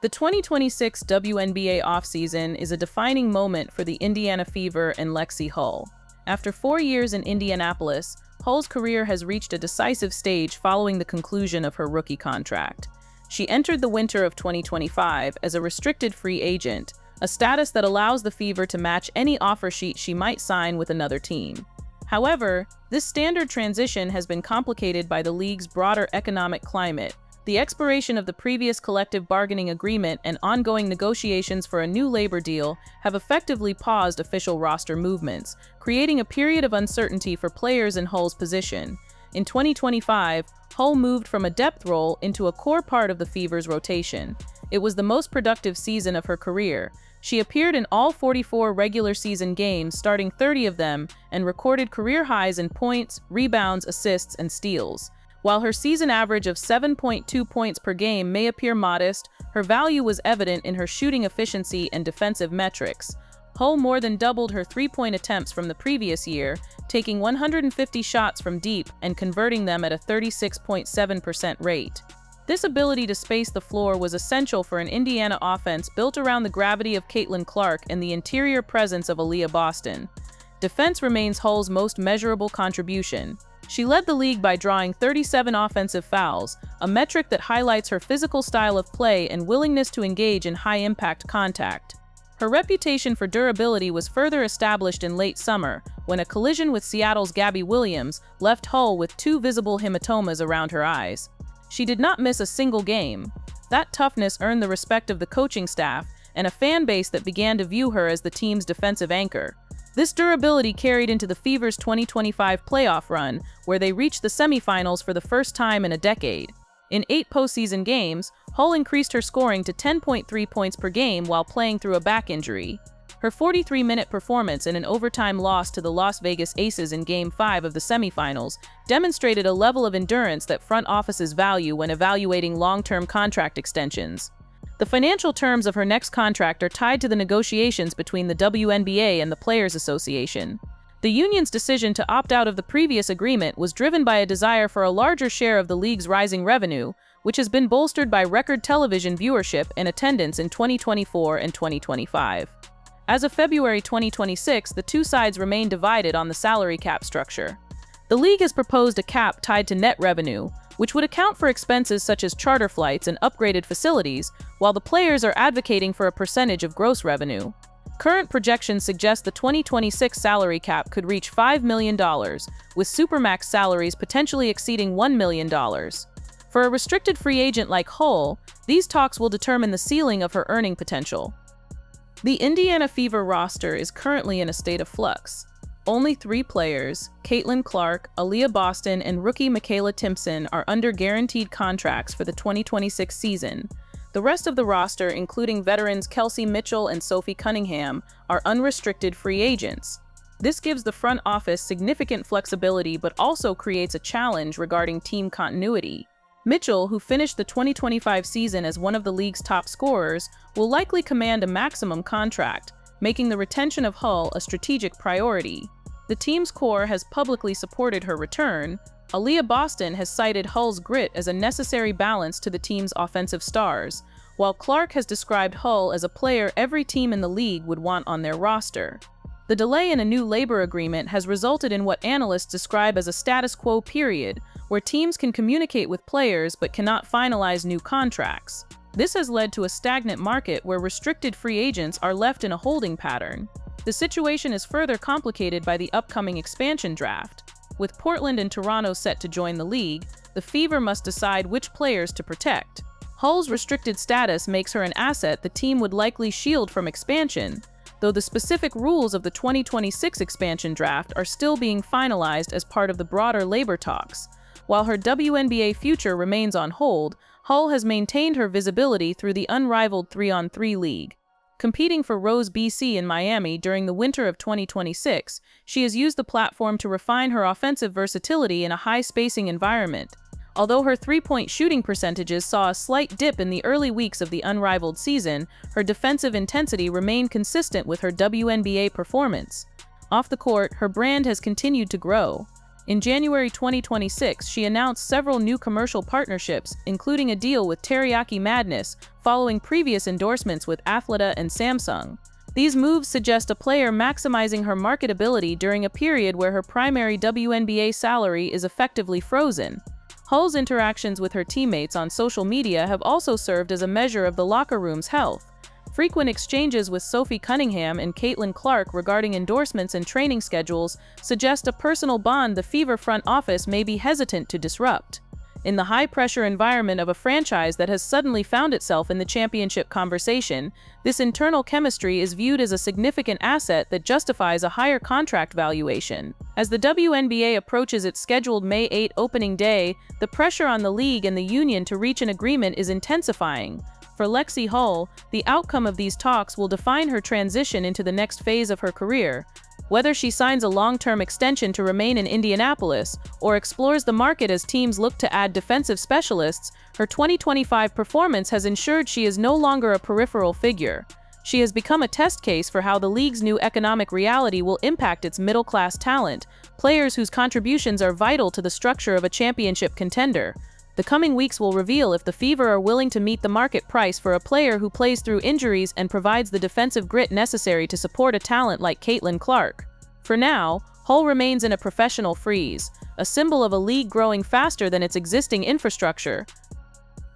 The 2026 WNBA offseason is a defining moment for the Indiana Fever and Lexie Hull. After 4 years in Indianapolis, Hull's career has reached a decisive stage following the conclusion of her rookie contract. She entered the winter of 2025 as a restricted free agent, a status that allows the Fever to match any offer sheet she might sign with another team. However, this standard transition has been complicated by the league's broader economic climate. The expiration of the previous collective bargaining agreement and ongoing negotiations for a new labor deal have effectively paused official roster movements, creating a period of uncertainty for players in Hull's position. In 2025, Hull moved from a depth role into a core part of the Fever's rotation. It was the most productive season of her career. She appeared in all 44 regular season games, starting 30 of them, and recorded career highs in points, rebounds, assists, and steals. While her season average of 7.2 points per game may appear modest, her value was evident in her shooting efficiency and defensive metrics. Hull more than doubled her three-point attempts from the previous year, taking 150 shots from deep and converting them at a 36.7% rate. This ability to space the floor was essential for an Indiana offense built around the gravity of Caitlin Clark and the interior presence of Aaliyah Boston. Defense remains Hull's most measurable contribution. She led the league by drawing 37 offensive fouls, a metric that highlights her physical style of play and willingness to engage in high-impact contact. Her reputation for durability was further established in late summer, when a collision with Seattle's Gabby Williams left Hull with 2 visible hematomas around her eyes. She did not miss a single game. That toughness earned the respect of the coaching staff and a fan base that began to view her as the team's defensive anchor. This durability carried into the Fever's 2025 playoff run, where they reached the semifinals for the first time in a decade. In 8 postseason games, Hull increased her scoring to 10.3 points per game while playing through a back injury. Her 43-minute performance in an overtime loss to the Las Vegas Aces in Game 5 of the semifinals demonstrated a level of endurance that front offices value when evaluating long-term contract extensions. The financial terms of her next contract are tied to the negotiations between the WNBA and the Players Association. The union's decision to opt out of the previous agreement was driven by a desire for a larger share of the league's rising revenue, which has been bolstered by record television viewership and attendance in 2024 and 2025. As of February 2026, the two sides remain divided on the salary cap structure. The league has proposed a cap tied to net revenue, which would account for expenses such as charter flights and upgraded facilities, while the players are advocating for a percentage of gross revenue. Current projections suggest the 2026 salary cap could reach $5 million, with supermax salaries potentially exceeding $1 million. For a restricted free agent like Hull, these talks will determine the ceiling of her earning potential. The Indiana Fever roster is currently in a state of flux. Only 3 players, Caitlin Clark, Aaliyah Boston, and rookie Michaela Timpson, are under guaranteed contracts for the 2026 season. The rest of the roster, including veterans Kelsey Mitchell and Sophie Cunningham, are unrestricted free agents. This gives the front office significant flexibility but also creates a challenge regarding team continuity. Mitchell, who finished the 2025 season as one of the league's top scorers, will likely command a maximum contract, making the retention of Hull a strategic priority. The team's core has publicly supported her return. Aaliyah Boston has cited Hull's grit as a necessary balance to the team's offensive stars, while Clark has described Hull as a player every team in the league would want on their roster. The delay in a new labor agreement has resulted in what analysts describe as a status quo period, where teams can communicate with players but cannot finalize new contracts. This has led to a stagnant market where restricted free agents are left in a holding pattern. The situation is further complicated by the upcoming expansion draft. With Portland and Toronto set to join the league, the Fever must decide which players to protect. Hull's restricted status makes her an asset the team would likely shield from expansion, though the specific rules of the 2026 expansion draft are still being finalized as part of the broader labor talks. While her WNBA future remains on hold, Hull has maintained her visibility through the unrivaled 3-on-3 league. Competing for Rose BC in Miami during the winter of 2026, she has used the platform to refine her offensive versatility in a high-spacing environment. Although her three-point shooting percentages saw a slight dip in the early weeks of the unrivaled season, her defensive intensity remained consistent with her WNBA performance. Off the court, her brand has continued to grow. In January 2026, she announced several new commercial partnerships, including a deal with Teriyaki Madness, following previous endorsements with Athleta and Samsung. These moves suggest a player maximizing her marketability during a period where her primary WNBA salary is effectively frozen. Hull's interactions with her teammates on social media have also served as a measure of the locker room's health. Frequent exchanges with Sophie Cunningham and Caitlin Clark regarding endorsements and training schedules suggest a personal bond the Fever front office may be hesitant to disrupt. In the high-pressure environment of a franchise that has suddenly found itself in the championship conversation, this internal chemistry is viewed as a significant asset that justifies a higher contract valuation. As the WNBA approaches its scheduled May 8 opening day, the pressure on the league and the union to reach an agreement is intensifying. For Lexie Hull, the outcome of these talks will define her transition into the next phase of her career. Whether she signs a long-term extension to remain in Indianapolis or explores the market as teams look to add defensive specialists, her 2025 performance has ensured she is no longer a peripheral figure. She has become a test case for how the league's new economic reality will impact its middle-class talent, players whose contributions are vital to the structure of a championship contender. The coming weeks will reveal if the Fever are willing to meet the market price for a player who plays through injuries and provides the defensive grit necessary to support a talent like Caitlin Clark. For now, Hull remains in a professional freeze, a symbol of a league growing faster than its existing infrastructure.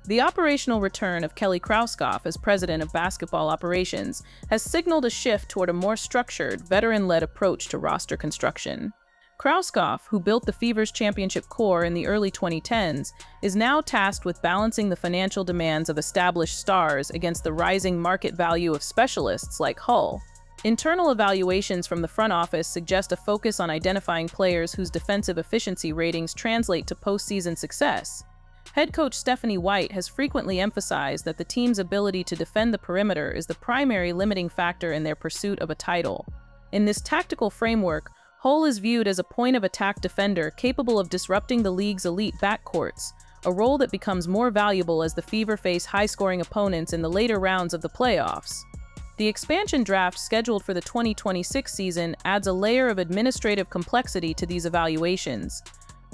The operational return of Kelly Krauskopf as president of basketball operations has signaled a shift toward a more structured, veteran-led approach to roster construction. Krauskopf, who built the Fever's championship core in the early 2010s, is now tasked with balancing the financial demands of established stars against the rising market value of specialists like Hull. Internal evaluations from the front office suggest a focus on identifying players whose defensive efficiency ratings translate to postseason success. Head coach Stephanie White has frequently emphasized that the team's ability to defend the perimeter is the primary limiting factor in their pursuit of a title. In this tactical framework, Hull is viewed as a point-of-attack defender capable of disrupting the league's elite backcourts, a role that becomes more valuable as the Fever face high-scoring opponents in the later rounds of the playoffs. The expansion draft scheduled for the 2026 season adds a layer of administrative complexity to these evaluations.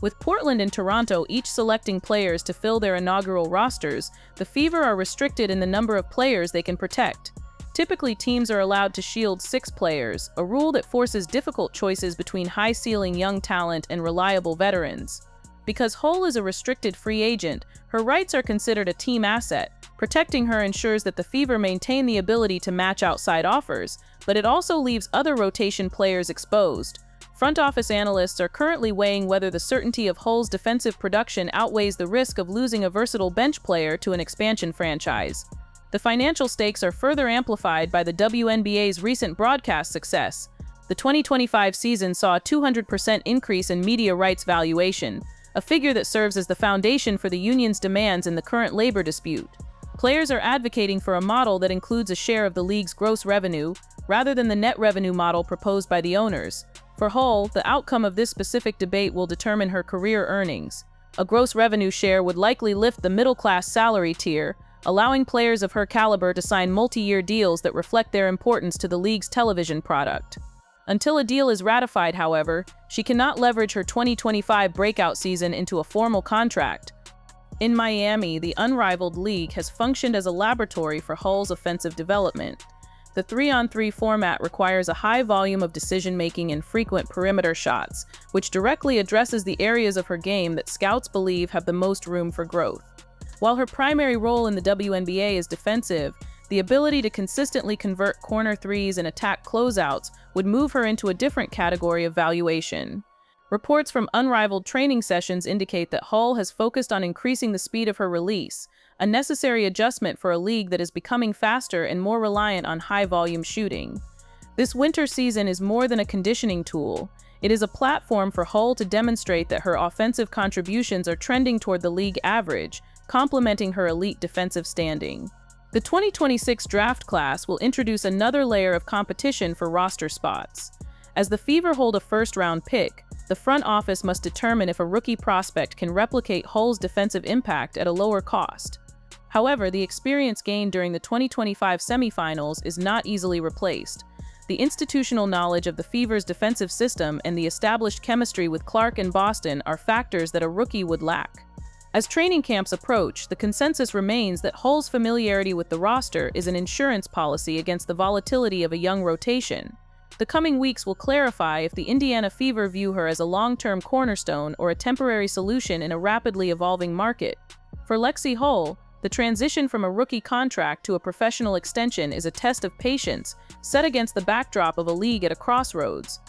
With Portland and Toronto each selecting players to fill their inaugural rosters, the Fever are restricted in the number of players they can protect. Typically, teams are allowed to shield 6 players, a rule that forces difficult choices between high-ceiling young talent and reliable veterans. Because Hull is a restricted free agent, her rights are considered a team asset. Protecting her ensures that the Fever maintain the ability to match outside offers, but it also leaves other rotation players exposed. Front office analysts are currently weighing whether the certainty of Hull's defensive production outweighs the risk of losing a versatile bench player to an expansion franchise. The financial stakes are further amplified by the WNBA's recent broadcast success. The 2025 season saw a 200% increase in media rights valuation, a figure that serves as the foundation for the union's demands in the current labor dispute. Players are advocating for a model that includes a share of the league's gross revenue, rather than the net revenue model proposed by the owners. For Hull, the outcome of this specific debate will determine her career earnings. A gross revenue share would likely lift the middle-class salary tier, allowing players of her caliber to sign multi-year deals that reflect their importance to the league's television product. Until a deal is ratified, however, she cannot leverage her 2025 breakout season into a formal contract. In Miami, the unrivaled league has functioned as a laboratory for Hull's offensive development. The 3-on-3 format requires a high volume of decision-making and frequent perimeter shots, which directly addresses the areas of her game that scouts believe have the most room for growth. While her primary role in the WNBA is defensive, the ability to consistently convert corner threes and attack closeouts would move her into a different category of valuation. Reports from unrivaled training sessions indicate that Hull has focused on increasing the speed of her release, a necessary adjustment for a league that is becoming faster and more reliant on high-volume shooting. This winter season is more than a conditioning tool. It is a platform for Hull to demonstrate that her offensive contributions are trending toward the league average, complementing her elite defensive standing. The 2026 draft class will introduce another layer of competition for roster spots. As the Fever hold a first-round pick, the front office must determine if a rookie prospect can replicate Hull's defensive impact at a lower cost. However, the experience gained during the 2025 semifinals is not easily replaced. The institutional knowledge of the Fever's defensive system and the established chemistry with Clark and Boston are factors that a rookie would lack. As training camps approach, the consensus remains that Hull's familiarity with the roster is an insurance policy against the volatility of a young rotation. The coming weeks will clarify if the Indiana Fever view her as a long-term cornerstone or a temporary solution in a rapidly evolving market. For Lexie Hull, the transition from a rookie contract to a professional extension is a test of patience, set against the backdrop of a league at a crossroads.